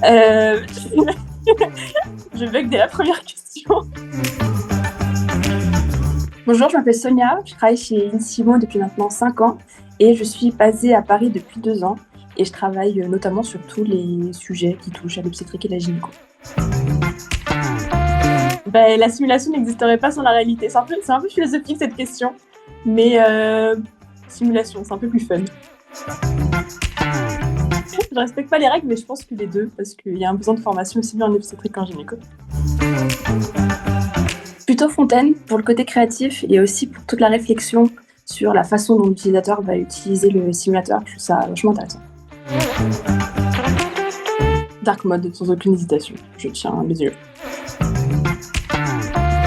Euh, je bug dès la première question. Bonjour, je m'appelle Sonia, je travaille chez Insimo depuis maintenant 5 ans et je suis basée à Paris depuis 2 ans et je travaille notamment sur tous les sujets qui touchent à l'obstétrique et la gynéco. Ben, la simulation n'existerait pas sans la réalité. C'est un peu philosophique cette question, mais simulation, c'est un peu plus fun. Je respecte pas les règles, mais je pense que les deux, parce qu'il y a un besoin de formation aussi bien en obstétrique qu'en gynéco. Plutôt Fontaine pour le côté créatif et aussi pour toute la réflexion sur la façon dont l'utilisateur va utiliser le simulateur. Je trouve ça vachement intéressant. Dark mode, sans aucune hésitation. Je tiens les yeux.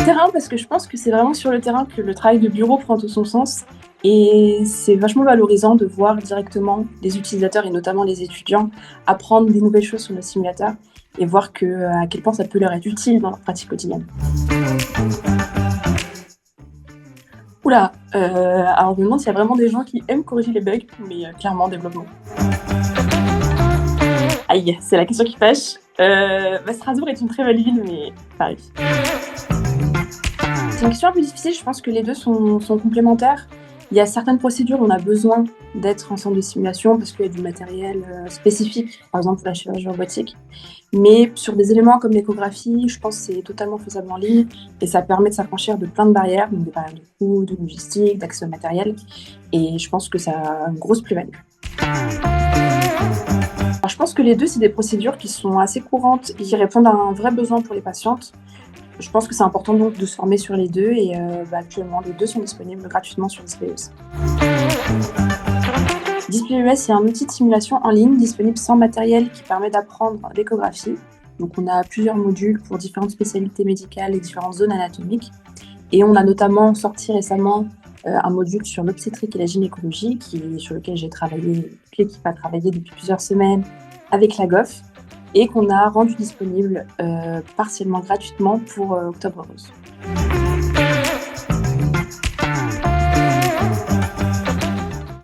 Terrain, parce que je pense que c'est vraiment sur le terrain que le travail de bureau prend tout son sens. Et c'est vachement valorisant de voir directement les utilisateurs et notamment les étudiants apprendre des nouvelles choses sur le simulateur et voir à quel point ça peut leur être utile dans leur pratique quotidienne. Oula, alors je me demande s'il y a vraiment des gens qui aiment corriger les bugs, mais clairement développement. Aïe, c'est la question qui fâche. Strasbourg est une très belle ville, mais Paris. C'est une question un peu difficile, je pense que les deux sont complémentaires. Il y a certaines procédures où on a besoin d'être en centre de simulation parce qu'il y a du matériel spécifique, par exemple la chirurgie robotique. Mais sur des éléments comme l'échographie, je pense que c'est totalement faisable en ligne et ça permet de s'affranchir de plein de barrières, donc des barrières de coût, de logistique, d'accès au matériel. Et je pense que ça a une grosse plus-value. Alors, je pense que les deux, c'est des procédures qui sont assez courantes et qui répondent à un vrai besoin pour les patientes. Je pense que c'est important donc de se former sur les deux et actuellement les deux sont disponibles gratuitement sur DisplayES. DisplayES, c'est un outil de simulation en ligne disponible sans matériel qui permet d'apprendre l'échographie. Donc on a plusieurs modules pour différentes spécialités médicales et différentes zones anatomiques. Et on a notamment sorti récemment un module sur l'obstétrique et la gynécologie sur lequel l'équipe a travaillé depuis plusieurs semaines avec la GOF et qu'on a rendu disponible partiellement gratuitement pour Octobre Rose.